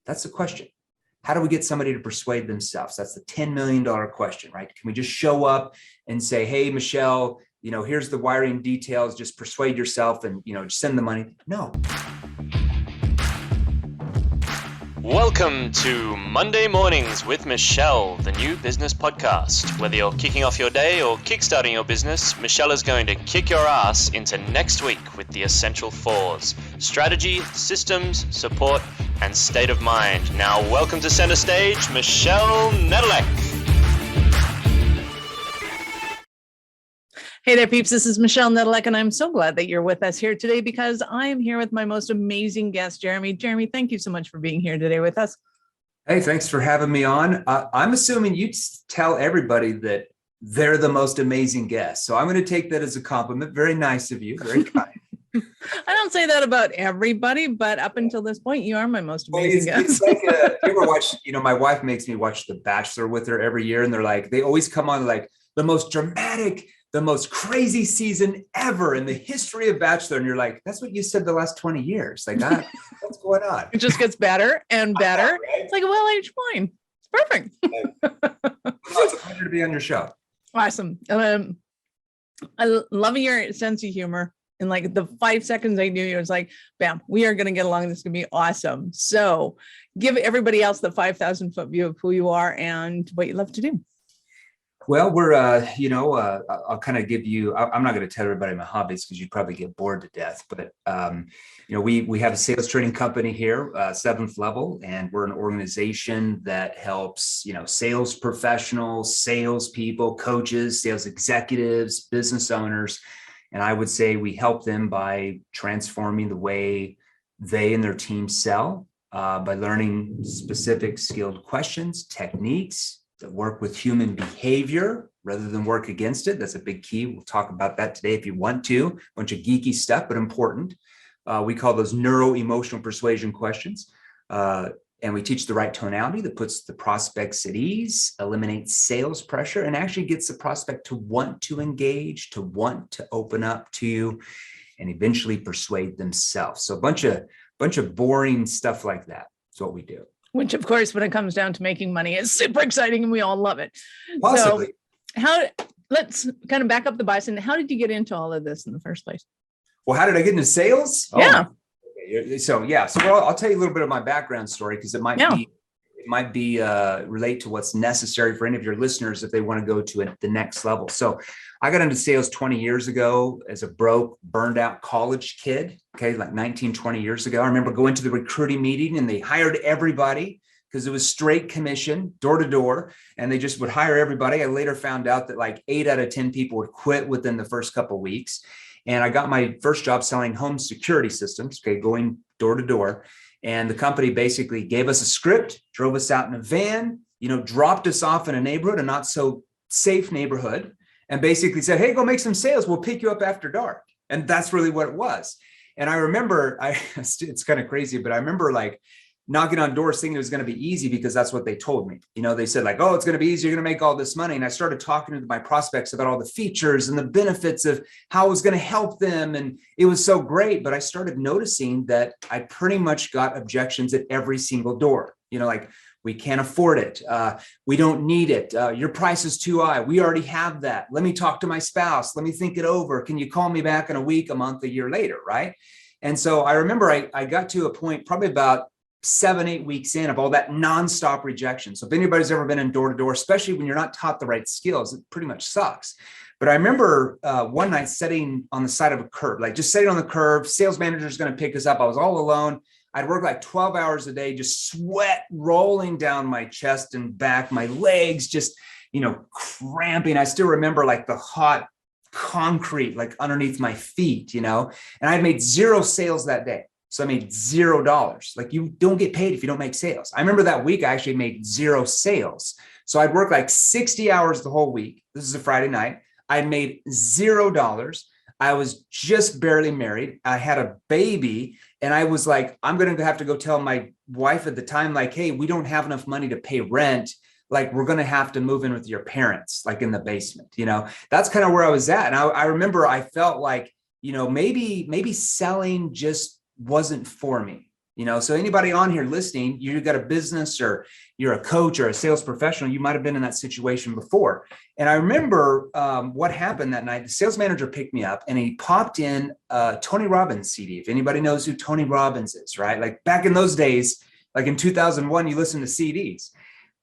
That's the question. How do we get somebody to persuade themselves? That's the $10 million question, right? Can we just show up and say, hey, Michelle, here's the wiring details, just persuade yourself and, just send the money? No. Welcome to Monday Mornings with Michelle, the new business podcast. Whether you're kicking off your day or kickstarting your business, Michelle is going to kick your ass into next week with the essential fours: strategy, systems, support, and state of mind. Now, welcome to center stage, Michelle Nedelec. Hey there, peeps. This is Michelle Nedelec, and I'm so glad that you're with us here today because I am here with my most amazing guest, Jeremy. Jeremy, thank you so much for being here today with us. Hey, thanks for having me on. I'm assuming you tell everybody that they're the most amazing guest. So I'm going to take that as a compliment. Very nice of you. Very kind. I don't say that about everybody, but up until this point, you are my most amazing guest. It's like, you ever watch, my wife makes me watch The Bachelor with her every year. And they're like, they always come on like the most dramatic, the most crazy season ever in the history of Bachelor. And you're like, that's what you said the last 20 years. Like, what's going on? It just gets better and better. Right? It's like a well-aged wine. It's perfect. It's a pleasure to be on your show. Awesome. I love your sense of humor. In like the 5 seconds I knew you, it was like, bam, we are going to get along. This is going to be awesome. So give everybody else the 5,000 foot view of who you are and what you love to do. Well, we're, I'll kind of give you, I'm not going to tell everybody my hobbies because you'd probably get bored to death, but, we have a sales training company here, 7th Level, and we're an organization that helps, sales professionals, salespeople, coaches, sales executives, business owners. And I would say we help them by transforming the way they and their team sell, by learning specific skilled questions, techniques that work with human behavior rather than work against it. That's a big key. We'll talk about that today if you want to. A bunch of geeky stuff, but important. We call those neuro-emotional persuasion questions. And we teach the right tonality that puts the prospects at ease, eliminates sales pressure, and actually gets the prospect to want to engage, to want to open up to you, and eventually persuade themselves. So a bunch of boring stuff like that is what we do. Which, of course, when it comes down to making money, is super exciting and we all love it. Possibly. So let's kind of back up the bias. And how did you get into all of this in the first place? Well, how did I get into sales? Yeah. So I'll tell you a little bit of my background story because it might be relate to what's necessary for any of your listeners if they want to go to the next level. So I got into sales 20 years ago as a broke, burned out college kid. Okay, like 19, 20 years ago. I remember going to the recruiting meeting and they hired everybody because it was straight commission, door to door, and they just would hire everybody. I later found out that like 8 out of 10 people would quit within the first couple of weeks. And I got my first job selling home security systems, okay, going door to door. And the company basically gave us a script, drove us out in a van, dropped us off in a neighborhood, a not so safe neighborhood, and basically said, hey, go make some sales. We'll pick you up after dark. And that's really what it was. And I remember, it's kind of crazy, but I remember like knocking on doors thinking it was going to be easy because that's what they told me. They said like, oh, it's going to be easy. You're going to make all this money. And I started talking to my prospects about all the features and the benefits of how it was going to help them. And it was so great. But I started noticing that I pretty much got objections at every single door, like, we can't afford it. We don't need it. Your price is too high. We already have that. Let me talk to my spouse. Let me think it over. Can you call me back in a week, a month, a year later, right? And so I remember I got to a point probably about 7-8 weeks in of all that nonstop rejection. So if anybody's ever been in door to door, especially when you're not taught the right skills, it pretty much sucks. But I remember one night sitting on the side of a curb, like just sitting on the curb, sales manager's going to pick us up. I was all alone. I'd work like 12 hours a day, just sweat rolling down my chest and back, my legs just, cramping. I still remember like the hot concrete, like underneath my feet, and I made 0 sales that day. So I made $0. Like, you don't get paid if you don't make sales. I remember that week I actually made 0 sales. So I'd work like 60 hours the whole week. This is a Friday night. I made $0. I was just barely married. I had a baby and I was like, I'm going to have to go tell my wife at the time, like, hey, we don't have enough money to pay rent. Like, we're going to have to move in with your parents, like in the basement, that's kind of where I was at. And I remember I felt like, maybe selling just wasn't for me. So anybody on here listening, you got a business or you're a coach or a sales professional, you might've been in that situation before. And I remember what happened that night. The sales manager picked me up and he popped in a Tony Robbins CD. If anybody knows who Tony Robbins is, right? Like back in those days, like in 2001, you listen to CDs.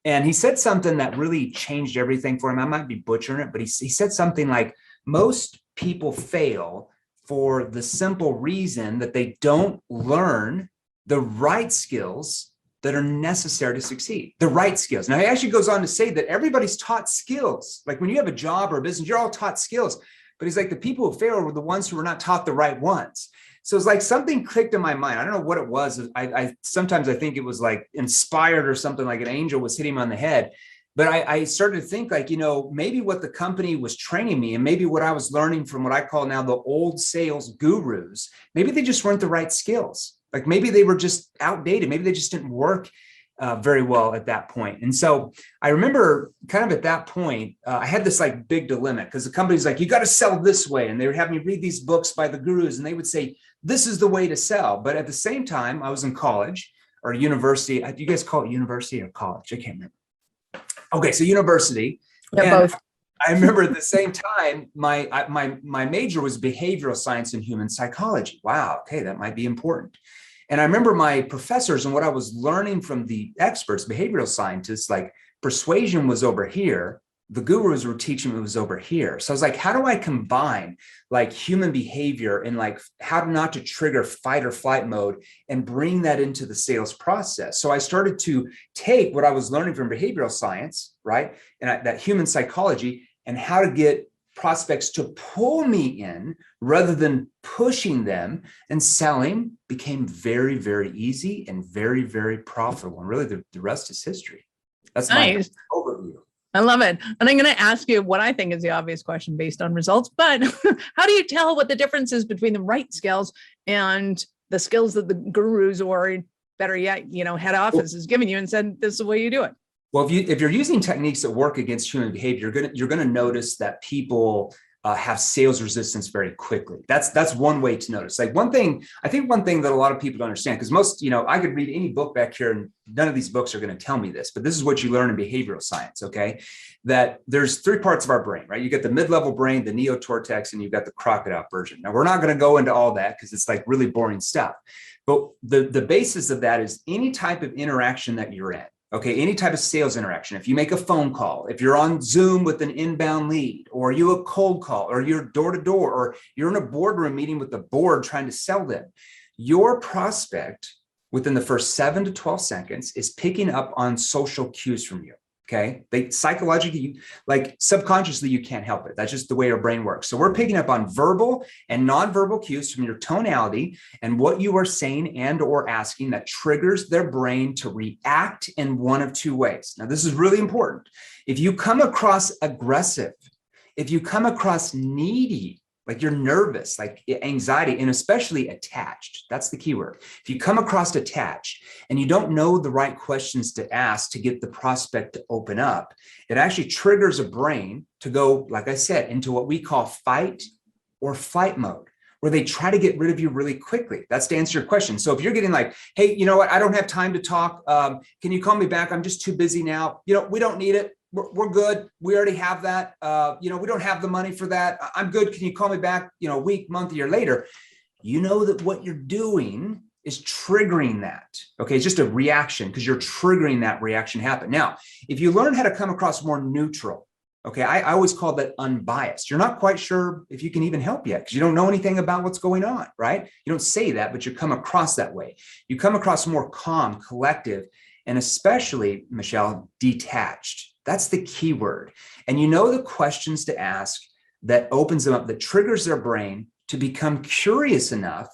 And he said something that really changed everything for him. I might be butchering it, but he said something like, most people fail for the simple reason that they don't learn the right skills that are necessary to succeed, the right skills. Now, he actually goes on to say that everybody's taught skills. Like when you have a job or a business, you're all taught skills. But he's like, the people who fail were the ones who were not taught the right ones. So it's like something clicked in my mind. I don't know what it was. I sometimes I think it was like inspired or something, like an angel was hitting him on the head. But I started to think like, maybe what the company was training me and maybe what I was learning from what I call now the old sales gurus, maybe they just weren't the right skills. Like maybe they were just outdated. Maybe they just didn't work very well at that point. And so I remember kind of at that point, I had this like big dilemma because the company's like, you got to sell this way. And they would have me read these books by the gurus and they would say, this is the way to sell. But at the same time, I was in college or university. Do you guys call it university or college? I can't remember. Okay, so university. Yeah, both. I remember at the same time, my major was behavioral science and human psychology. Wow, okay, that might be important. And I remember my professors and what I was learning from the experts, behavioral scientists, like persuasion was over here. The gurus were teaching me was over here. So I was like, how do I combine like human behavior and like how not to trigger fight or flight mode and bring that into the sales process? So I started to take what I was learning from behavioral science, right? And that human psychology and how to get prospects to pull me in rather than pushing them, and selling became very, very easy and very, very profitable. And really the rest is history. That's nice. My overview. I love it. And I'm going to ask you what I think is the obvious question based on results, but how do you tell what the difference is between the right skills and the skills that the gurus, or better yet, head office is giving you and said, this is the way you do it? Well, if you're using techniques that work against human behavior, you're going to notice that people have sales resistance very quickly. That's one way to notice. Like one thing that a lot of people don't understand, because most, I could read any book back here and none of these books are going to tell me this, but this is what you learn in behavioral science, okay? That there's three parts of our brain, right? You get the mid-level brain, the neocortex, and you've got the crocodile version. Now, we're not going to go into all that because it's like really boring stuff. But the basis of that is any type of interaction that you're in. Okay, any type of sales interaction. If you make a phone call, if you're on Zoom with an inbound lead, or you a cold call, or you're door to door, or you're in a boardroom meeting with the board trying to sell them, your prospect within the first 7 to 12 seconds is picking up on social cues from you. Okay, they psychologically, like subconsciously, you can't help it. That's just the way our brain works. So we're picking up on verbal and nonverbal cues from your tonality and what you are saying and or asking that triggers their brain to react in one of two ways. Now, this is really important. If you come across aggressive, if you come across needy, like you're nervous, like anxiety, and especially attached, that's the key word. If you come across attached and you don't know the right questions to ask to get the prospect to open up, it actually triggers a brain to go, like I said, into what we call fight or flight mode, where they try to get rid of you really quickly. That's to answer your question. So if you're getting like, hey, you know what? I don't have time to talk. Can you call me back? I'm just too busy now. We don't need it. We're good. We already have that. We don't have the money for that. I'm good. Can you call me back, a week, month, a year later? You know that what you're doing is triggering that. Okay. It's just a reaction because you're triggering that reaction happen. Now, if you learn how to come across more neutral, okay, I always call that unbiased. You're not quite sure if you can even help yet because you don't know anything about what's going on, right? You don't say that, but you come across that way. You come across more calm, collective, and especially, Michelle, detached. That's the key word. And the questions to ask that opens them up, that triggers their brain to become curious enough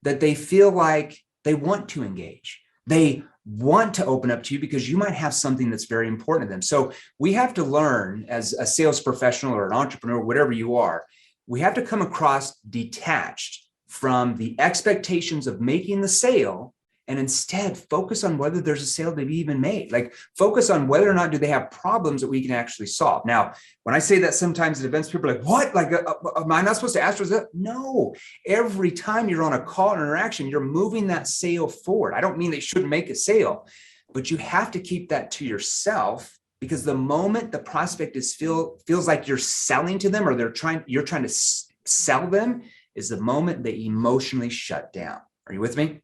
that they feel like they want to engage. They want to open up to you because you might have something that's very important to them. So we have to learn as a sales professional or an entrepreneur, whatever you are, we have to come across detached from the expectations of making the sale and instead focus on whether there's a sale to be even made. Like focus on whether or not do they have problems that we can actually solve. Now, when I say that sometimes at events, people are like, what? Like, am I not supposed to ask for that? No, every time you're on a call or interaction, you're moving that sale forward. I don't mean they shouldn't make a sale, but you have to keep that to yourself, because the moment the prospect feels like you're selling to them or you're trying to sell them is the moment they emotionally shut down. Are you with me?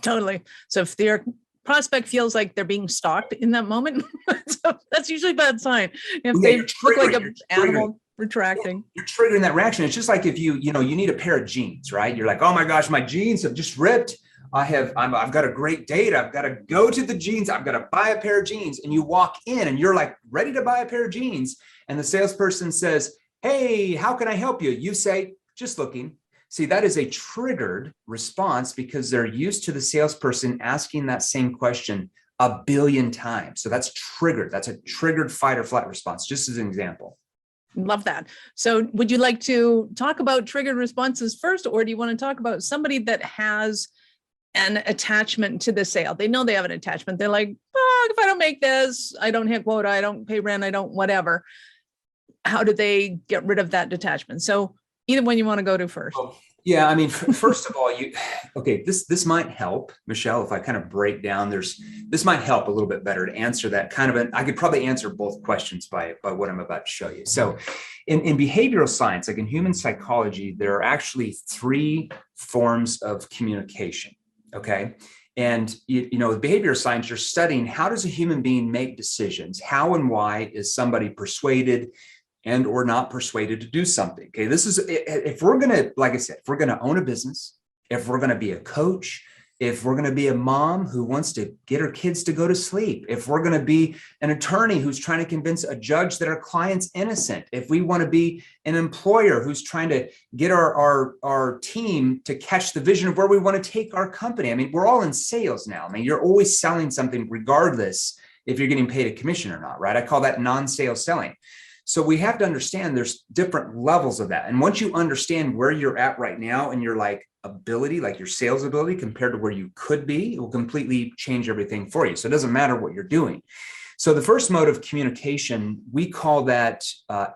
Totally. So if their prospect feels like they're being stalked in that moment, so that's usually a bad sign. If they look like an animal retracting. You're triggering that reaction. It's just like if you need a pair of jeans, right? You're like, oh my gosh, my jeans have just ripped. I've got a great date. I've got to go to the jeans. I've got to buy a pair of jeans. And you walk in and you're like ready to buy a pair of jeans. And the salesperson says, hey, how can I help you? You say, just looking. See, that is a triggered response because they're used to the salesperson asking that same question a billion times. So that's triggered. That's a triggered fight or flight response, just as an example. Love that. So would you like to talk about triggered responses first, or do you want to talk about somebody that has an attachment to the sale? They know they have an attachment. They're like, oh, if I don't make this, I don't hit quota, I don't pay rent, I don't whatever. How do they get rid of that detachment? So either one you want to go to first. Yeah, I mean, first of all, this might help, Michelle, if I kind of break down, this might help a little bit better to answer that kind of I could probably answer both questions by what I'm about to show you. So in behavioral science, like in human psychology, there are actually 3 forms of communication. Okay. And, with behavioral science, you're studying how does a human being make decisions? How and why is somebody persuaded and or not persuaded to do something? Okay. This is, if we're going to, like I said, if we're going to own a business, if we're going to be a coach, if we're going to be a mom who wants to get her kids to go to sleep, if we're going to be an attorney who's trying to convince a judge that our client's innocent, if we want to be an employer who's trying to get our team to catch the vision of where we want to take our company. I mean, we're all in sales now. I mean, you're always selling something regardless if you're getting paid a commission or not, right? I call that non-sales selling. So we have to understand there's different levels of that. And once you understand where you're at right now and your ability, like your sales ability compared to where you could be, it will completely change everything for you. So it doesn't matter what you're doing. So the first mode of communication, we call that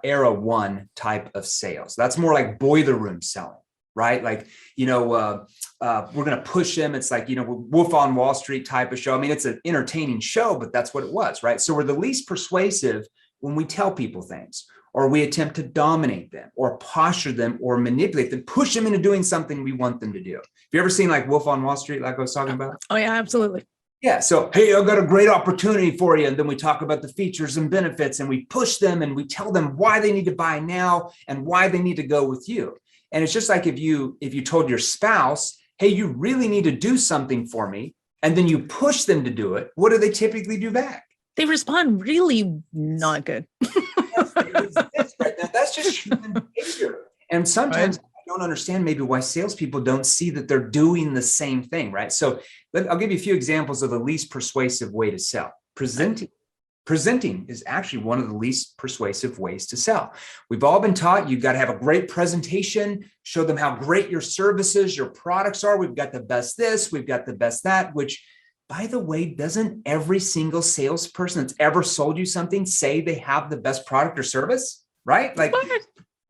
era 1 type of sales. That's more like boiler room selling, right? Like, we're going to push them. It's like, Wolf on Wall Street type of show. I mean, it's an entertaining show, but that's what it was, right? So we're the least persuasive when we tell people things, or we attempt to dominate them or posture them or manipulate them, push them into doing something we want them to do. Have you ever seen like Wolf on Wall Street, like I was talking about? Oh yeah, absolutely. Yeah. So, hey, I've got a great opportunity for you. And then we talk about the features and benefits and we push them and we tell them why they need to buy now and why they need to go with you. And it's just like if you told your spouse, hey, you really need to do something for me, and then you push them to do it, what do they typically do back? They respond really not good. That's just human behavior. And sometimes I don't understand maybe why salespeople don't see that they're doing the same thing, right? So I'll give you a few examples of the least persuasive way to sell. Presenting is actually one of the least persuasive ways to sell. We've all been taught you've got to have a great presentation, show them how great your services, your products are. We've got the best this, we've got the best that, which, by the way, doesn't every single salesperson that's ever sold you something say they have the best product or service, right? Like,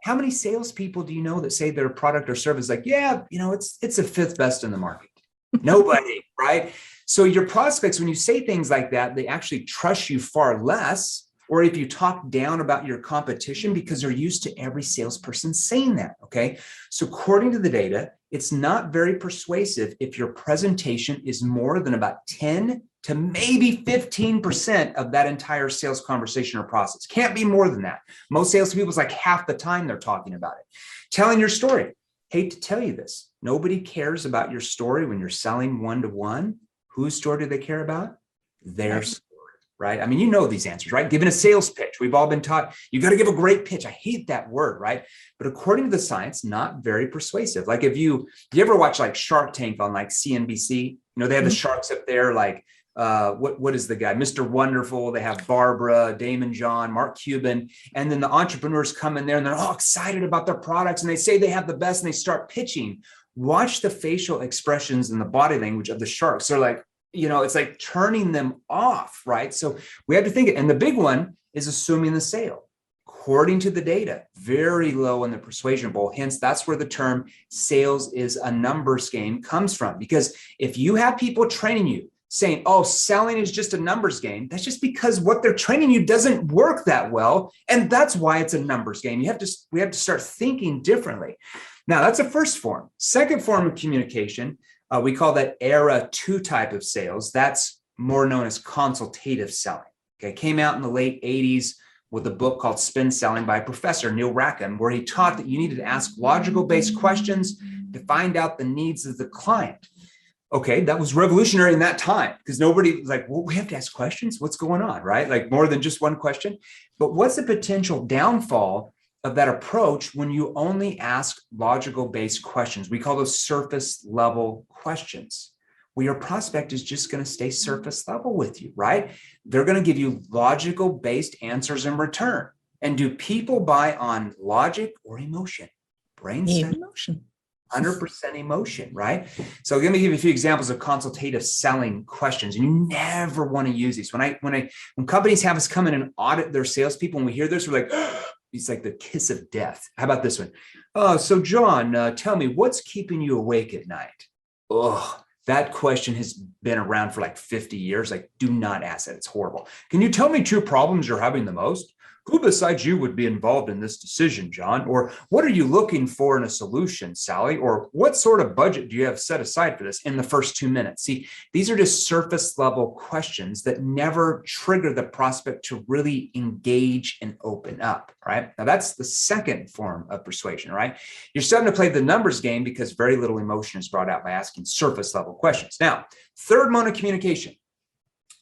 how many salespeople do you know that say their product or service, like, yeah, it's the 5th best in the market? Nobody, right? So your prospects, when you say things like that, they actually trust you far less. Or if you talk down about your competition, because they're used to every salesperson saying that, okay? So according to the data, it's not very persuasive if your presentation is more than about 10 to maybe 15% of that entire sales conversation or process. Can't be more than that. Most salespeople, it's like half the time they're talking about it. Telling your story. Hate to tell you this. Nobody cares about your story when you're selling one-to-one. Whose story do they care about? Their story. Right? I mean, you know these answers, right? Giving a sales pitch. We've all been taught you got to give a great pitch. I hate that word, right? But according to the science, not very persuasive. Like if you ever watch like Shark Tank on like CNBC, they have the sharks up there, like what is the guy? Mr. Wonderful. They have Barbara, Damon John, Mark Cuban. And then the entrepreneurs come in there and they're all excited about their products and they say they have the best and they start pitching. watch the facial expressions and the body language of the sharks. They're like, it's like turning them off, right? So we have to think it. And the big one is assuming the sale. According to the data, very low in the persuasion bowl. Hence, that's where the term sales is a numbers game comes from. Because if you have people training you saying, oh, selling is just a numbers game, that's just because what they're training you doesn't work that well. And that's why it's a numbers game. We have to start thinking differently. Now, that's the first form. Second form of communication, we call that era 2 type of sales. That's more known as consultative selling. Okay, came out in the late 80s with a book called Spin Selling by Professor Neil Rackham, where he taught that you needed to ask logical-based questions to find out the needs of the client. Okay, that was revolutionary in that time because nobody was like, well, we have to ask questions. What's going on, right? Like more than just one question. But what's the potential downfall of that approach when you only ask logical-based questions? We call those surface level questions. Well, your prospect is just going to stay surface level with you, right? They're going to give you logical based answers in return. And do people buy on logic or emotion? Brain study, emotion. 100% emotion, right? So I'm going to give you a few examples of consultative selling questions. And you never want to use these. When companies have us come in and audit their salespeople, and we hear this, we're like, it's like the kiss of death. How about this one? Oh, so John, tell me, what's keeping you awake at night? Oh, that question has been around for like 50 years. Like, do not ask that. It's horrible. Can you tell me 2 problems you're having the most? Who besides you would be involved in this decision, John? Or what are you looking for in a solution, Sally? Or what sort of budget do you have set aside for this in the first 2 minutes? See, these are just surface level questions that never trigger the prospect to really engage and open up, right? Now, that's the second form of persuasion, right? You're starting to play the numbers game because very little emotion is brought out by asking surface level questions. Now, third mode of communication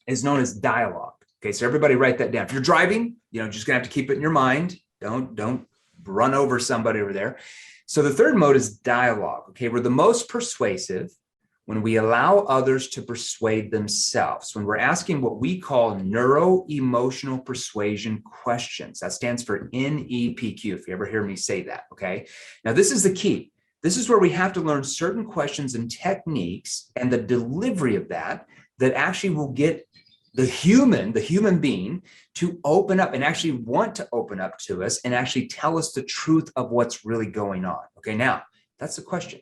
is known as dialogue. Okay, so everybody write that down. If you're driving, just gonna have to keep it in your mind. Don't run over somebody over there. So the third mode is dialogue. Okay, we're the most persuasive when we allow others to persuade themselves, when we're asking what we call neuro-emotional persuasion questions. That stands for NEPQ, if you ever hear me say that, okay? Now, this is the key. This is where we have to learn certain questions and techniques and the delivery of that actually will get the human being to open up and actually want to open up to us and actually tell us the truth of what's really going on. Okay, now that's the question.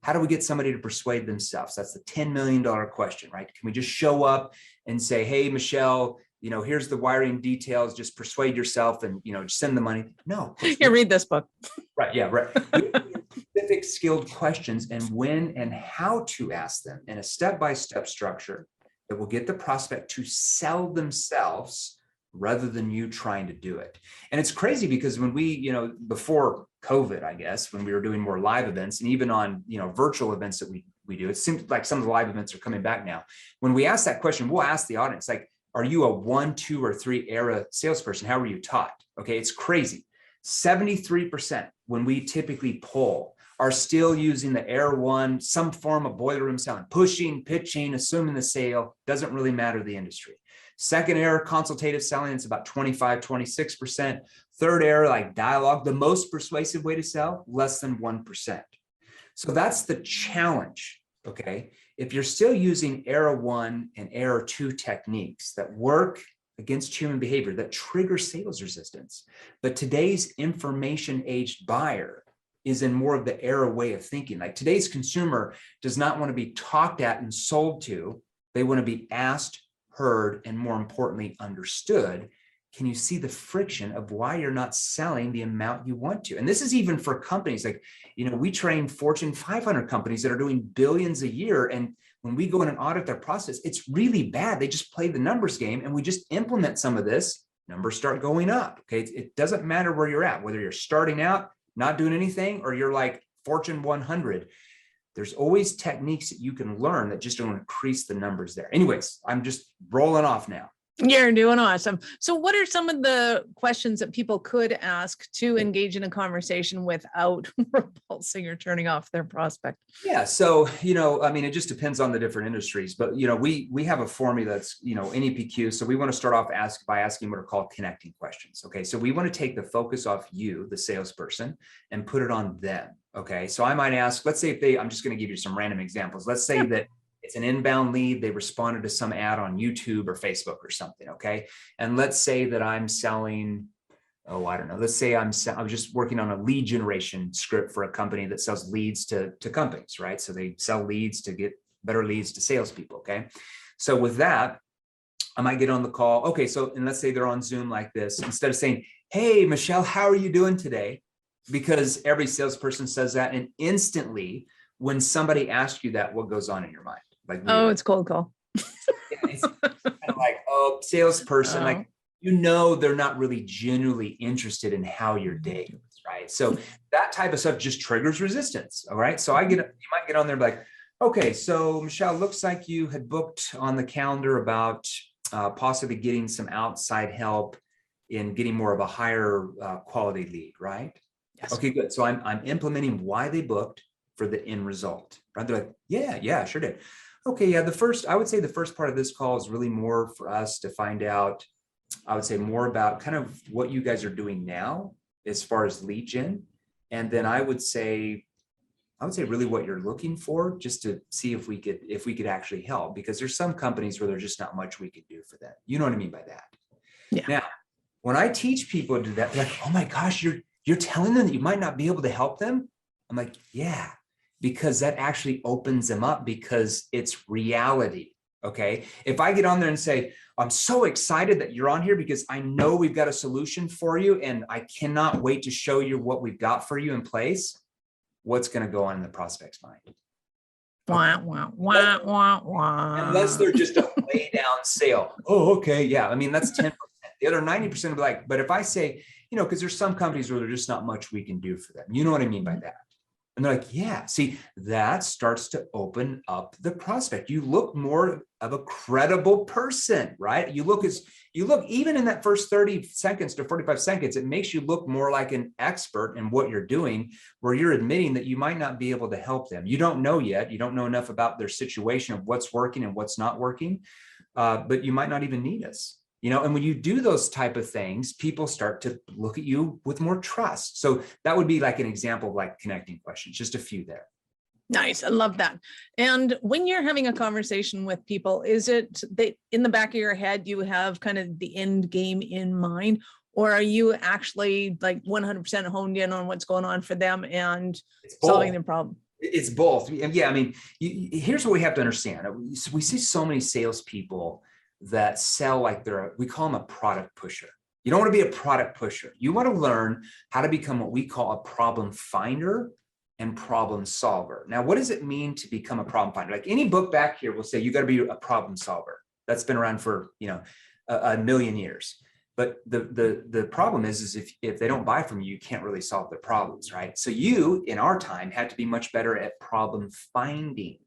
How do we get somebody to persuade themselves? That's the $10 million question, right? Can we just show up and say, hey, Michelle, here's the wiring details, just persuade yourself and, just send the money? No. You read this book. Right, yeah, right. Specific skilled questions and when and how to ask them in a step-by-step structure that will get the prospect to sell themselves rather than you trying to do it. And it's crazy because when we, before COVID, I guess, when we were doing more live events and even on, virtual events that we do, it seems like some of the live events are coming back now. When we ask that question, we'll ask the audience, like, are you a 1, 2, or 3 era salesperson? How were you taught? Okay, it's crazy. 73% when we typically poll are still using the Era 1, some form of boiler room selling, pushing, pitching, assuming the sale, doesn't really matter the industry. Second era, consultative selling, it's about 25, 26%. Third era, like dialogue, the most persuasive way to sell, less than 1%. So that's the challenge, okay? If you're still using Era 1 and Era 2 techniques that work against human behavior, that trigger sales resistance, but today's information-aged buyer is in more of the era way of thinking. Like today's consumer does not want to be talked at and sold to. They want to be asked, heard, and more importantly, understood. Can you see the friction of why you're not selling the amount you want to? And this is even for companies like, we train Fortune 500 companies that are doing billions a year. And when we go in and audit their process, it's really bad. They just play the numbers game and we just implement some of this, numbers start going up. Okay. It doesn't matter where you're at, whether you're starting out, not doing anything, or you're like Fortune 100. There's always techniques that you can learn that just don't increase the numbers there. Anyways, I'm just rolling off now. You're doing awesome. So what are some of the questions that people could ask to engage in a conversation without repulsing or turning off their prospect? Yeah. So, it just depends on the different industries, but, we have a formula that's, NEPQ. So we want to start off by asking what are called connecting questions. Okay. So we want to take the focus off you, the salesperson, and put it on them. Okay. So I might ask, let's say I'm just going to give you some random examples. Let's say that it's an inbound lead. They responded to some ad on YouTube or Facebook or something. Okay. And let's say that I'm selling, oh, I don't know. Let's say I was just working on a lead generation script for a company that sells leads to companies, right? So they sell leads to get better leads to salespeople. Okay. So with that, I might get on the call. Okay. So, and let's say they're on Zoom like this, instead of saying, hey, Michelle, how are you doing today? Because every salesperson says that. And instantly, when somebody asks you that, what goes on in your mind? Like, Oh, it's cold call. it's kind of like, oh, salesperson, like, they're not really genuinely interested in how your day is, right? So that type of stuff just triggers resistance. All right. So you might get on there and be like, okay, so Michelle, looks like you had booked on the calendar about possibly getting some outside help in getting more of a higher quality lead, right? Yes. Okay, good. So I'm implementing why they booked for the end result, right? They're like, yeah, sure did. Okay, yeah, I would say the first part of this call is really more for us to find out, I would say more about kind of what you guys are doing now as far as lead gen. And then I would say really what you're looking for, just to see if we could actually help, because there's some companies where there's just not much we could do for them. You know what I mean by that? Yeah. Now, when I teach people to do that, they're like, oh my gosh, you're telling them that you might not be able to help them? I'm like, yeah, because that actually opens them up, because it's reality. Okay. If I get on there and say, I'm so excited that you're on here because I know we've got a solution for you and I cannot wait to show you what we've got for you in place, what's going to go on in the prospect's mind? Wah, wah, wah, wah, wah. Unless they're just a lay down sale. Oh, okay. Yeah. I mean, that's 10%. The other 90% will be like, but if I say, because there's some companies where there's just not much we can do for them. You know what I mean by that? And they're like, yeah, see, that starts to open up the prospect. You look more of a credible person, right? You look even in that first 30 seconds to 45 seconds, it makes you look more like an expert in what you're doing, where you're admitting that you might not be able to help them. You don't know yet. You don't know enough about their situation of what's working and what's not working, but you might not even need us. And when you do those type of things, people start to look at you with more trust. So that would be like an example of like connecting questions, just a few there. Nice. I love that. And when you're having a conversation with people, is it that in the back of your head, you have kind of the end game in mind, or are you actually like 100% honed in on what's going on for them and solving their problem? It's both. Yeah. I mean, here's what we have to understand. We see so many salespeople that sell like we call them a product pusher. You don't want to be a product pusher. You want to learn how to become what we call a problem finder and problem solver. Now, what does it mean to become a problem finder? Like any book back here will say, you got to be a problem solver. That's been around for, a million years. But the problem is if they don't buy from you, you can't really solve their problems, right? So you, in our time, had to be much better at problem finding.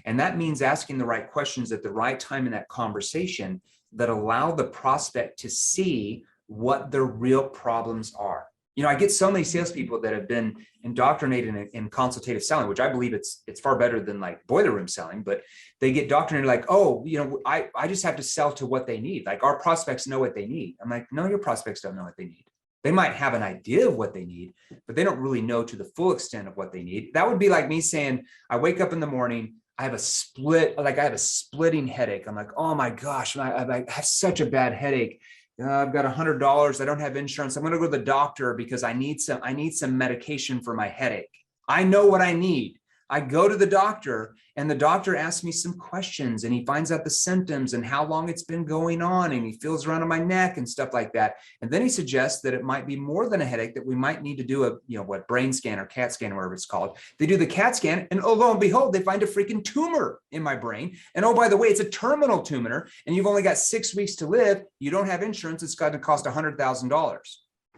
And that means asking the right questions at the right time in that conversation that allow the prospect to see what their real problems are. I get so many salespeople that have been indoctrinated in consultative selling, which I believe it's far better than like boiler room selling, but they get indoctrinated like, oh, I just have to sell to what they need. Like our prospects know what they need. I'm like, no, your prospects don't know what they need. They might have an idea of what they need, but they don't really know to the full extent of what they need. That would be like me saying, I wake up in the morning, I have a splitting headache. I'm like, oh my gosh, I have such a bad headache. I've got $100. I don't have insurance. I'm going to go to the doctor because I need some medication for my headache. I know what I need. I go to the doctor and the doctor asks me some questions and he finds out the symptoms and how long it's been going on. And he feels around on my neck and stuff like that. And then he suggests that it might be more than a headache, that we might need to do a brain scan or CAT scan, whatever it's called. They do the CAT scan and oh, lo and behold, they find a freaking tumor in my brain. And oh, by the way, it's a terminal tumor and you've only got 6 weeks to live. You don't have insurance. It's got to cost $100,000.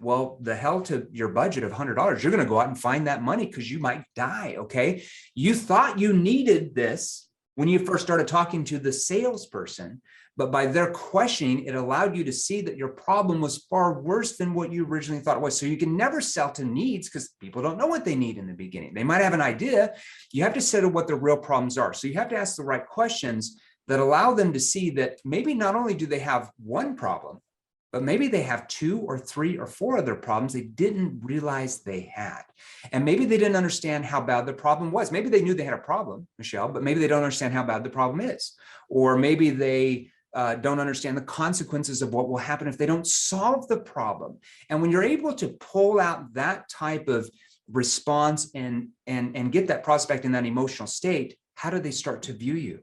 Well, the hell to your budget of $100. You're going to go out and find that money because you might die. Okay. You thought you needed this when you first started talking to the salesperson, but by their questioning, it allowed you to see that your problem was far worse than what you originally thought it was. So you can never sell to needs because people don't know what they need in the beginning. They might have an idea. You have to settle what the real problems are. So you have to ask the right questions that allow them to see that maybe not only do they have one problem, but maybe they have 2 or 3 or 4 other problems they didn't realize they had. And maybe they didn't understand how bad the problem was. Maybe they knew they had a problem, Michelle, but maybe they don't understand how bad the problem is. Or maybe they don't understand the consequences of what will happen if they don't solve the problem. And when you're able to pull out that type of response and get that prospect in that emotional state, how do they start to view you?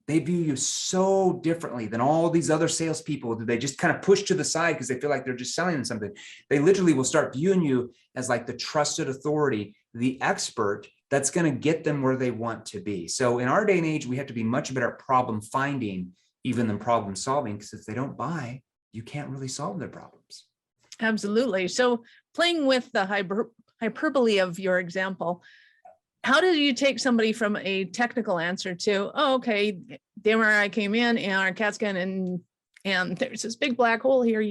They view you so differently than all these other salespeople that they just kind of push to the side because they feel like they're just selling them something. They literally will start viewing you as like the trusted authority, the expert that's going to get them where they want to be. So in our day and age, we have to be much better at problem finding even than problem solving, because if they don't buy, you can't really solve their problems. Absolutely. So playing with the hyperbole of your example, how did you take somebody from a technical answer to, oh, okay, the MRI came in and our CAT scan and there's this big black hole here.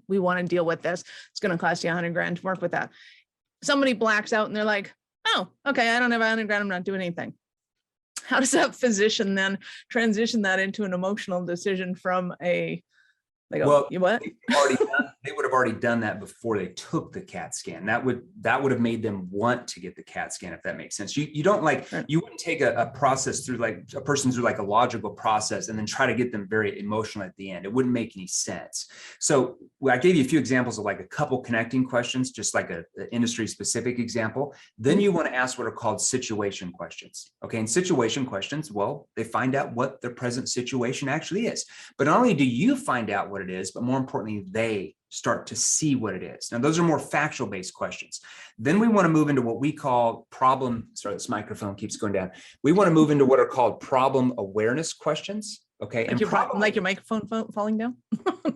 We want to deal with this. It's going to cost you $100,000 to work with that. Somebody blacks out and they're like, oh, okay, I don't have $100,000. I'm not doing anything. How does that physician then transition that into an emotional decision from a, like, well, you what? They would have already done that before they took the CAT scan. That would have made them want to get the CAT scan, if that makes sense. You don't like, you wouldn't take a process through like a person through like a logical process and then try to get them very emotional at the end. It wouldn't make any sense. So I gave you a few examples of like a couple connecting questions, just like an industry specific example. Then you want to ask what are called situation questions. Okay. And situation questions, well, they find out what their present situation actually is. But not only do you find out what it is, but more importantly, they start to see what it is. Now, those are more factual based questions. Then we want to move into what we call sorry, this microphone keeps going down. We want to move into what are called problem awareness questions. Okay. Like your microphone falling down?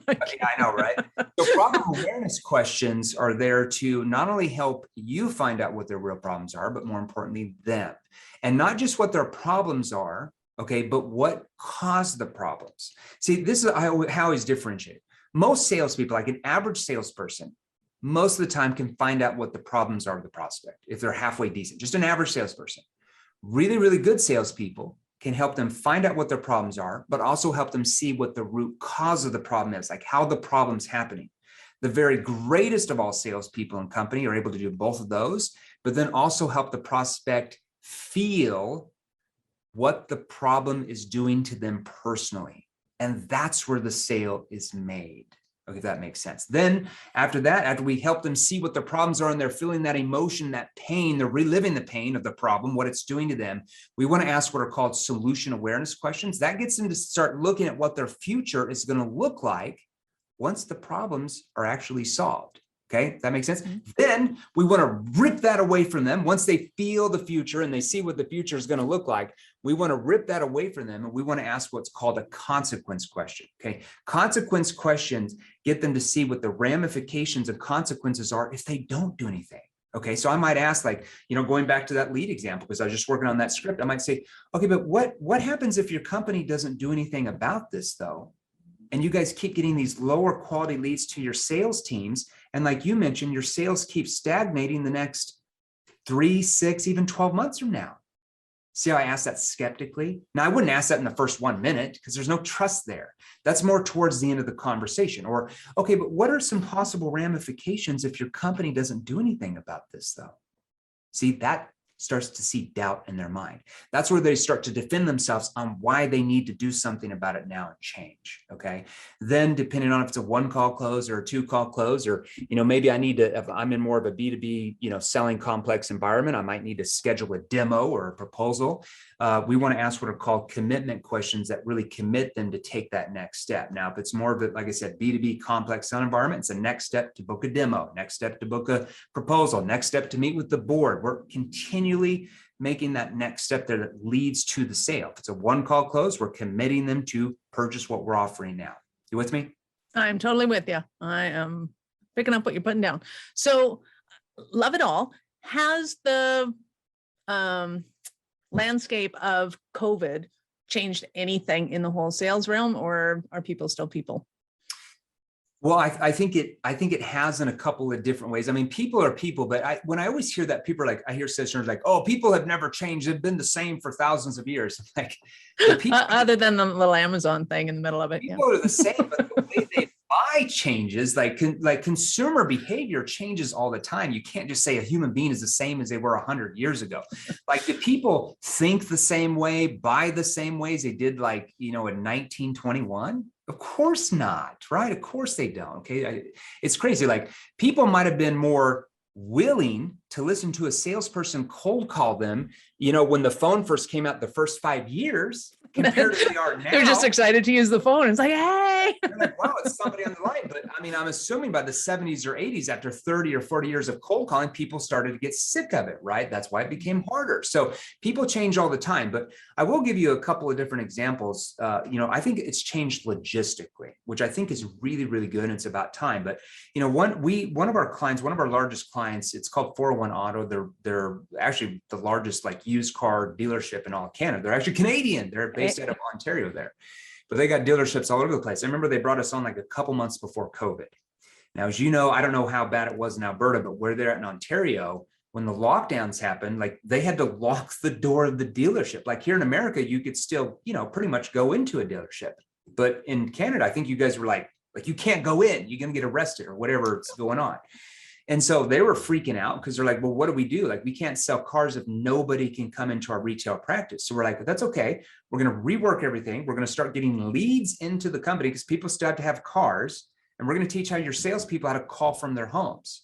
I know, right? So problem awareness questions are there to not only help you find out what their real problems are, but more importantly, them. And not just what their problems are, okay, but what caused the problems. See, this is how I always differentiate. Most salespeople, like an average salesperson, most of the time can find out what the problems are of the prospect if they're halfway decent, just an average salesperson. Really, really good salespeople can help them find out what their problems are, but also help them see what the root cause of the problem is, like how the problem's happening. The very greatest of all salespeople in company are able to do both of those, but then also help the prospect feel what the problem is doing to them personally. And that's where the sale is made. Okay, if that makes sense. Then after that, after we help them see what their problems are and they're feeling that emotion, that pain, they're reliving the pain of the problem, what it's doing to them, we want to ask what are called solution awareness questions. That gets them to start looking at what their future is going to look like once the problems are actually solved. Okay, that makes sense. Then we want to rip that away from them. Once they feel the future and they see what the future is going to look like, we want to rip that away from them. And we want to ask what's called a consequence question. Okay, consequence questions get them to see what the ramifications of consequences are if they don't do anything. Okay, so I might ask, like, going back to that lead example, because I was just working on that script, I might say, okay, but what happens if your company doesn't do anything about this though? And you guys keep getting these lower quality leads to your sales teams. And like you mentioned, your sales keep stagnating the next 3, 6, even 12 months from now. See how I asked that skeptically? Now, I wouldn't ask that in the first 1 minute because there's no trust there. That's more towards the end of the conversation. Or, okay, but what are some possible ramifications if your company doesn't do anything about this though? See, that starts to see doubt in their mind. That's where they start to defend themselves on why they need to do something about it now and change. Okay. Then depending on if it's a 1-call close or a 2-call close, or, maybe I need to, if I'm in more of a B2B, selling complex environment, I might need to schedule a demo or a proposal. We want to ask what are called commitment questions that really commit them to take that next step. Now, if it's more of a, like I said, B2B complex selling environment, it's a next step to book a demo, next step to book a proposal, next step to meet with the board. We're continually making that next step there that leads to the sale. If it's a 1-call close, we're committing them to purchase what we're offering now. You with me? I'm totally with you. I am picking up what you're putting down. So love it all. Has the landscape of COVID changed anything in the whole sales realm, or are people still people? Well, I think it has in a couple of different ways. I mean, people are people, but when I always hear that, people are like, I hear sessions like, oh, people have never changed. They've been the same for thousands of years. Like, other than the little Amazon thing in the middle of it. People are the same, but the way they buy AI changes, like consumer behavior changes all the time. You can't just say a human being is the same as they were 100 years ago. Like, do people think the same way, buy the same ways they did, like, in 1921? Of course not, right? Of course they don't. Okay. It's crazy. Like, people might have been more willing to listen to a salesperson cold call them, when the phone first came out the first 5 years compared to they are now. They're just excited to use the phone. It's like, hey. They're like, wow, it's somebody on the line. But I mean, I'm assuming by the 70s or 80s, after 30 or 40 years of cold calling, people started to get sick of it, right? That's why it became harder. So people change all the time. But I will give you a couple of different examples. I think it's changed logistically, which I think is really, really good. And it's about time. But one of our clients, one of our largest clients, it's called 401 Auto. They're actually the largest like used car dealership in all of Canada. They're actually Canadian. They're based out of Ontario there, but they got dealerships all over the place. I remember they brought us on like a couple months before COVID. Now, as you know, I don't know how bad it was in Alberta, but where they're at in Ontario, when the lockdowns happened, like they had to lock the door of the dealership. Like here in America, you could still, pretty much go into a dealership. But in Canada, I think you guys were like you can't go in, you're going to get arrested or whatever's going on. And so they were freaking out because they're like, well, what do we do? Like, we can't sell cars if nobody can come into our retail practice. So we're like, that's okay. We're going to rework everything. We're going to start getting leads into the company because people still have to have cars. And we're going to teach how your salespeople how to call from their homes.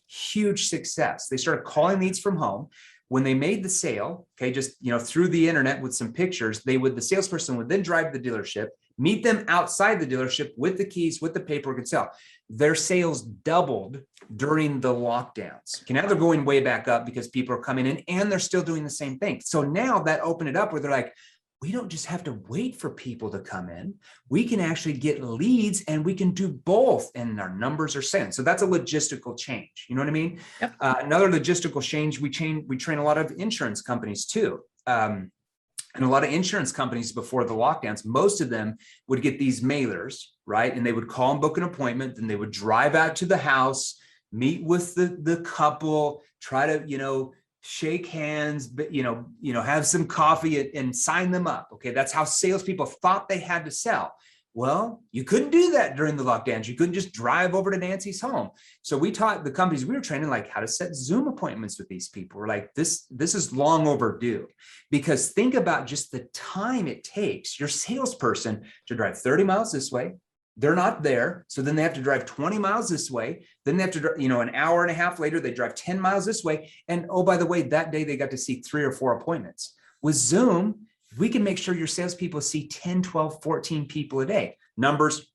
Huge success. They started calling leads from home. When they made the sale, okay, just, through the internet with some pictures, the salesperson would then drive to the dealership, meet them outside the dealership with the keys, with the paperwork and sell. Their sales doubled during the lockdowns. Okay, now they're going way back up because people are coming in and they're still doing the same thing. So now that opened it up where they're like, we don't just have to wait for people to come in. We can actually get leads and we can do both, and our numbers are sent. So that's a logistical change. You know what I mean? Yep. Another logistical change, we train a lot of insurance companies too. And a lot of insurance companies before the lockdowns, most of them would get these mailers, right? And they would call and book an appointment, then they would drive out to the house, meet with the couple, try to, shake hands, but, have some coffee and sign them up. Okay. That's how salespeople thought they had to sell. Well, you couldn't do that during the lockdowns. You couldn't just drive over to Nancy's home. So we taught the companies we were training, like, how to set Zoom appointments with these people. We're like, this is long overdue, because think about just the time it takes your salesperson to drive 30 miles this way. They're not there. So then they have to drive 20 miles this way. Then they have to, an hour and a half later, they drive 10 miles this way. And oh, by the way, that day they got to see 3 or 4 appointments. With Zoom, we can make sure your salespeople see 10, 12, 14 people a day. Numbers.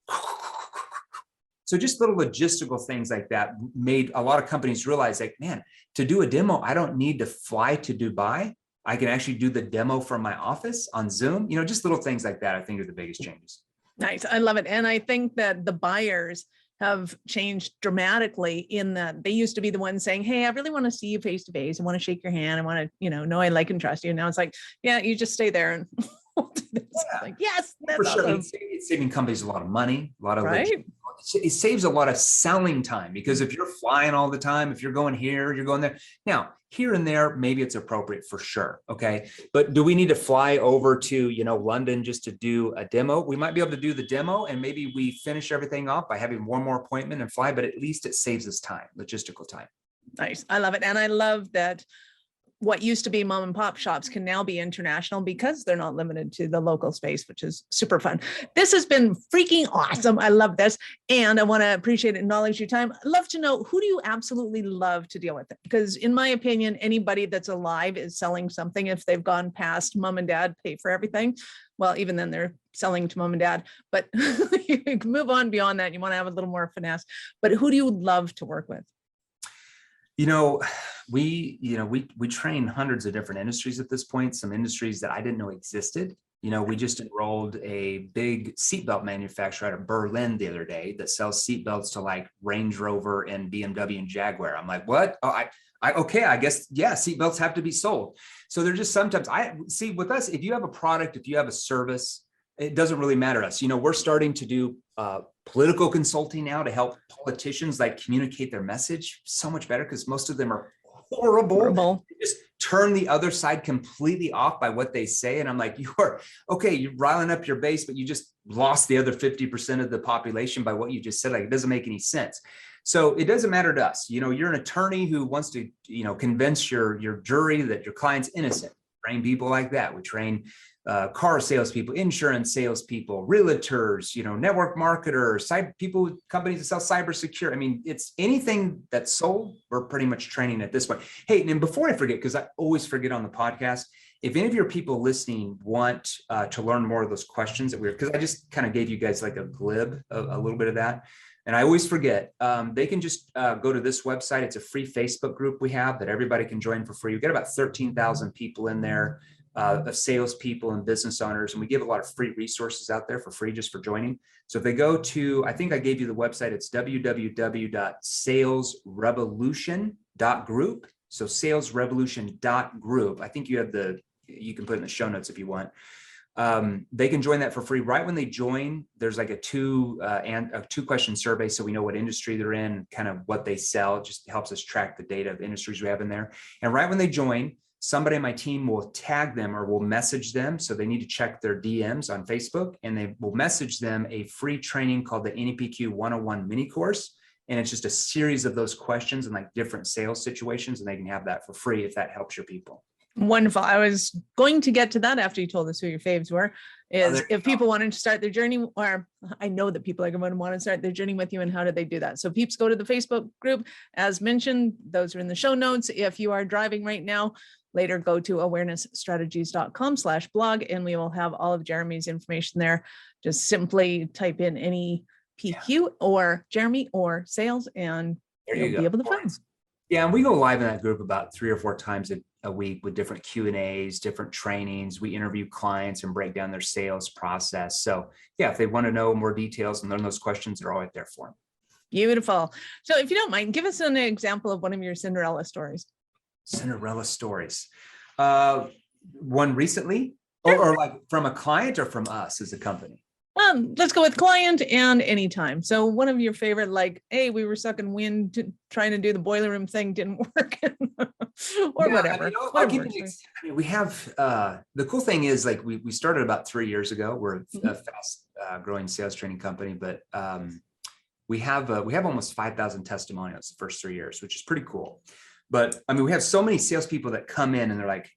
So just little logistical things like that made a lot of companies realize, like, man, to do a demo, I don't need to fly to Dubai. I can actually do the demo from my office on Zoom. Just little things like that, I think, are the biggest changes. Nice. I love it. And I think that the buyers have changed dramatically in that they used to be the ones saying, hey, I really want to see you face to face. I want to shake your hand. I want to, know I like and trust you. Now it's like, yeah, you just stay there and we'll do this. Yeah. Like, yes, that's for sure. awesome. It's saving companies a lot of money, a lot of right. It saves a lot of selling time, because if you're flying all the time, if you're going here, you're going there. Now, here and there, maybe it's appropriate for sure. Okay. But do we need to fly over to, London just to do a demo? We might be able to do the demo and maybe we finish everything off by having one more appointment and fly, but at least it saves us time, logistical time. Nice. I love it. And I love that what used to be mom and pop shops can now be international because they're not limited to the local space, which is super fun. This has been freaking awesome. I love this. And I want to appreciate and acknowledge your time. I'd love to know, who do you absolutely love to deal with? Because in my opinion, anybody that's alive is selling something. If they've gone past mom and dad pay for everything, well, even then they're selling to mom and dad, but you can move on beyond that. You want to have a little more finesse, but who do you love to work with? We train hundreds of different industries at this point, some industries that I didn't know existed. We just enrolled a big seatbelt manufacturer out of Berlin the other day that sells seatbelts to like Range Rover and BMW and Jaguar. I'm like, what? Oh, okay, I guess, yeah, seatbelts have to be sold. So they're just sometimes, I see with us, if you have a product, if you have a service, it doesn't really matter to us. We're starting to do political consulting now to help politicians like communicate their message so much better, because most of them are horrible. They just turn the other side completely off by what they say. And I'm like, you're riling up your base, but you just lost the other 50% of the population by what you just said. Like, it doesn't make any sense. So it doesn't matter to us. You're an attorney who wants to, convince your jury that your client's innocent. Train people like that. We train car salespeople, insurance salespeople, realtors, network marketers, people, companies that sell cybersecurity. I mean, it's anything that's sold, we're pretty much training at this point. Hey, and before I forget, because I always forget on the podcast, if any of your people listening want to learn more of those questions that because I just kind of gave you guys like a little bit of that. And I always forget, they can just go to this website. It's a free Facebook group we have that everybody can join for free. We get about 13,000 people in there of salespeople and business owners. And we give a lot of free resources out there for free just for joining. So if they go to, I think I gave you the website, it's www.salesrevolution.group. So salesrevolution.group. I think you can put it in the show notes if you want. They can join that for free. Right when they join, there's like a two question survey, so we know what industry they're in, kind of what they sell. It just helps us track the data of industries we have in there. And right when they join, somebody on my team will tag them or will message them. So they need to check their DMs on Facebook, and they will message them a free training called the NEPQ 101 mini course. And it's just a series of those questions and like different sales situations, and they can have that for free if that helps your people. Wonderful. I was going to get to that after you told us who your faves were, if people wanted to start their journey, or I know that people are going to want to start their journey with you, and how do they do that? So peeps, go to the Facebook group. As mentioned, those are in the show notes. If you are driving right now, later go to awarenessstrategies.com/blog, and we will have all of Jeremy's information there. Just simply type in any PQ or Jeremy or sales, and you'll be able to find. Yeah, and we go live in that group about 3 or 4 times a week with different Q&As, different trainings. We interview clients and break down their sales process. So yeah, if they want to know more details and learn those questions, they're all right there for them. Beautiful. So if you don't mind, give us an example of one of your Cinderella stories. Cinderella stories. One recently, or like from a client or from us as a company? Let's go with client and anytime. So one of your favorite, like, hey, we were sucking wind trying to do the boiler room thing, didn't work, or whatever. I'll give you we have, the cool thing is, like, we started about 3 years ago. We're a fast growing sales training company, but we have almost 5,000 testimonials the first 3 years, which is pretty cool. But I mean, we have so many salespeople that come in and they're like,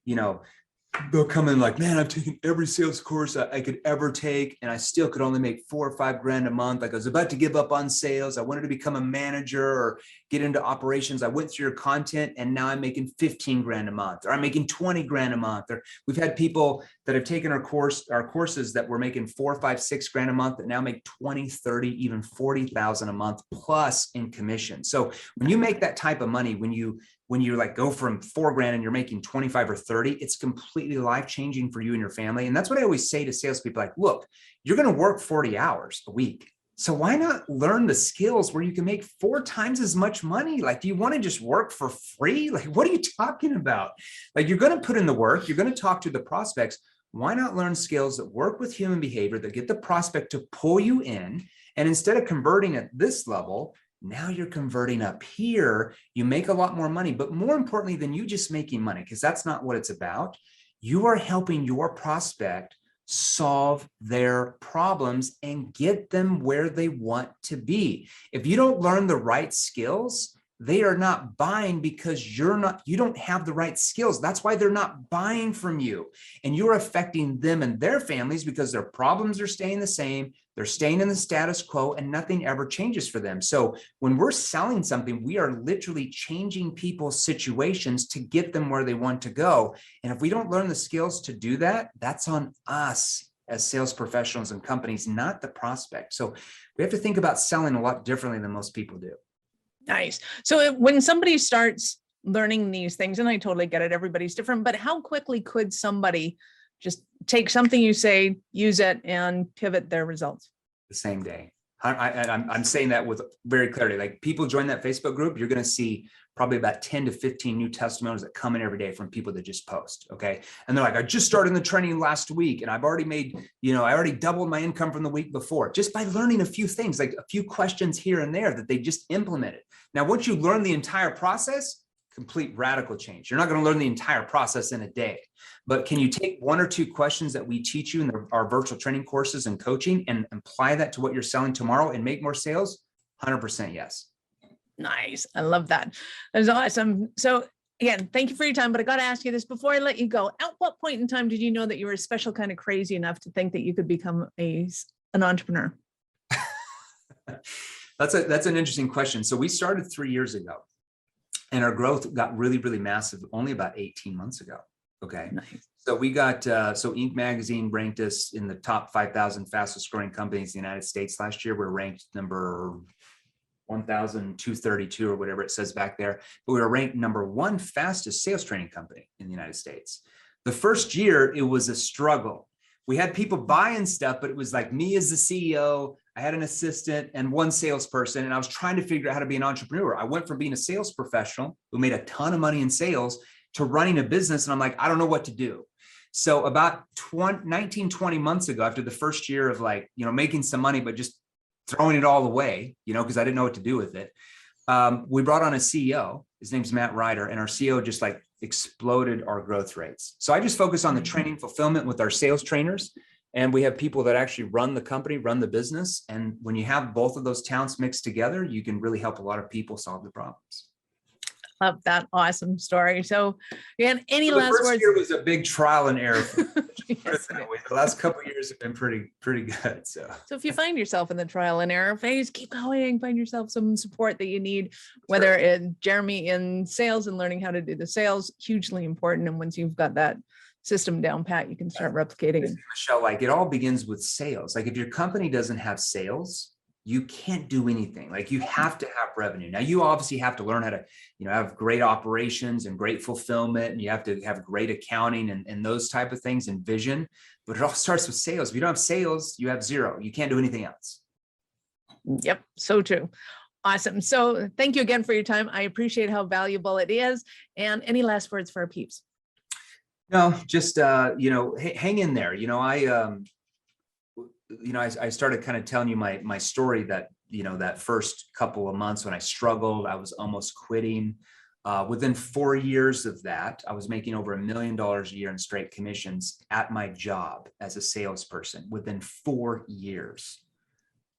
they'll come in like, man, I've taken every sales course I could ever take, and I still could only make $4 or $5 grand a month. Like, I was about to give up on sales. I wanted to become a manager or get into operations. I went through your content, and now I'm making 15 grand a month, or I'm making 20 grand a month. Or we've had people that have taken our courses that were making 4, 5, 6 grand a month that now make 20, 30, even 40,000 a month plus in commission. So when you make that type of money, when you like go from 4 grand and you're making 25 or 30, it's completely life-changing for you and your family. And that's what I always say to salespeople, like, look, you're going to work 40 hours a week. So why not learn the skills where you can make 4 times as much money? Like, do you want to just work for free? Like, what are you talking about? Like, you're going to put in the work, you're going to talk to the prospects. Why not learn skills that work with human behavior, that get the prospect to pull you in? And instead of converting at this level, now you're converting up here. You make a lot more money, but more importantly than you just making money, because that's not what it's about. You are helping your prospect solve their problems and get them where they want to be. If you don't learn the right skills, they are not buying because you don't have the right skills. That's why they're not buying from you. And you're affecting them and their families because their problems are staying the same. They're staying in the status quo, and nothing ever changes for them. So when we're selling something, we are literally changing people's situations to get them where they want to go. And if we don't learn the skills to do that, that's on us as sales professionals and companies, not the prospect. So we have to think about selling a lot differently than most people do. Nice. So when somebody starts learning these things, and I totally get it, everybody's different, but how quickly could somebody just take something you say, use it, and pivot their results? The same day. I'm saying that with very clarity. Like, people join that Facebook group, you're going to see probably about 10 to 15 new testimonials that come in every day from people that just post. Okay. And they're like, I just started the training last week, and I've already made, I already doubled my income from the week before, just by learning a few things, like a few questions here and there that they just implemented. Now, once you learn the entire process, complete radical change. You're not going to learn the entire process in a day, but can you take 1 or 2 questions that we teach you in our virtual training courses and coaching and apply that to what you're selling tomorrow and make more sales? 100% yes. Nice. I love that. That's awesome. So again, thank you for your time, but I got to ask you this before I let you go. At what point in time did you know that you were a special kind of crazy enough to think that you could become an entrepreneur? That's an interesting question. So we started 3 years ago and our growth got really, really massive only about 18 months ago. Okay. Nice. So we got, so Inc. magazine ranked us in the top 5,000 fastest growing companies in the United States last year. We're ranked number 1,232 or whatever it says back there, but we were ranked number 1 fastest sales training company in the United States. The first year, it was a struggle. We had people buying stuff, but it was like me as the CEO, I had an assistant and 1 salesperson, and I was trying to figure out how to be an entrepreneur. I went from being a sales professional who made a ton of money in sales to running a business. And I'm like, I don't know what to do. So about 19, 20 months ago, after the first year of like, making some money, but just throwing it all away, because I didn't know what to do with it. We brought on a CEO, his name's Matt Ryder, and our CEO just like exploded our growth rates. So I just focus on the training fulfillment with our sales trainers. And we have people that actually run the company, run the business. And when you have both of those talents mixed together, you can really help a lot of people solve the problems. Love that. Awesome story. So again, any last words? The first year was a big trial and error. Yes. The last couple of years have been pretty good. So if you find yourself in the trial and error phase, keep going, find yourself some support that you need, whether it's Jeremy in sales and learning how to do the sales, hugely important. And once you've got that system down pat, you can start replicating. Michelle, like it all begins with sales. Like if your company doesn't have sales, you can't do anything. Like you have to have revenue. Now you obviously have to learn how to, have great operations and great fulfillment, and you have to have great accounting and those type of things and vision, but it all starts with sales. If you don't have sales, you have zero. You can't do anything else. Yep. So true. Awesome. So thank you again for your time. I appreciate how valuable it is. And any last words for our peeps? No, just, hang in there. I started kind of telling you my story that, that first couple of months when I struggled, I was almost quitting. Within 4 years of that, I was making over $1 million a year in straight commissions at my job as a salesperson within 4 years.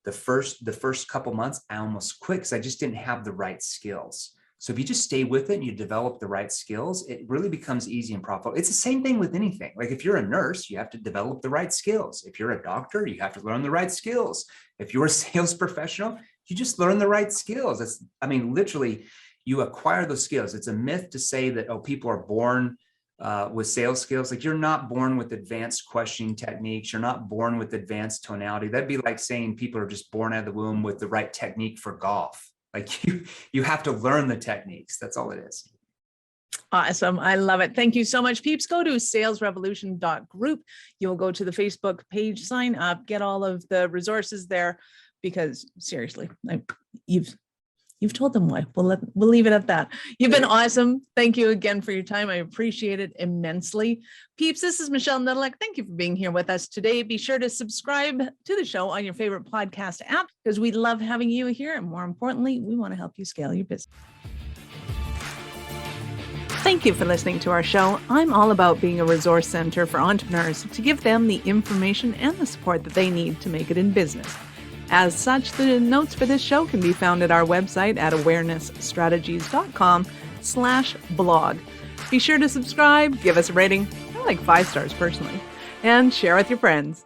The first couple months, I almost quit because I just didn't have the right skills. So if you just stay with it and you develop the right skills, it really becomes easy and profitable. It's the same thing with anything. Like if you're a nurse, you have to develop the right skills. If you're a doctor, you have to learn the right skills. If you're a sales professional, you just learn the right skills. Literally, you acquire those skills. It's a myth to say that, people are born with sales skills. Like you're not born with advanced questioning techniques. You're not born with advanced tonality. That'd be like saying people are just born out of the womb with the right technique for golf. Like you have to learn the techniques. That's all it is. Awesome. I love it. Thank you so much, peeps. Go to salesrevolution.group. You'll go to the Facebook page, sign up, get all of the resources there, because seriously, you've told them why. We'll leave it at that. You've been awesome. Thank you again for your time. I appreciate it immensely. Peeps, this is Michelle Nedelec. Thank you for being here with us today. Be sure to subscribe to the show on your favorite podcast app, because we love having you here. And more importantly, we want to help you scale your business. Thank you for listening to our show. I'm all about being a resource center for entrepreneurs to give them the information and the support that they need to make it in business. As such, the notes for this show can be found at our website at awarenessstrategies.com/blog. Be sure to subscribe, give us a rating. I like 5 stars personally, and share with your friends.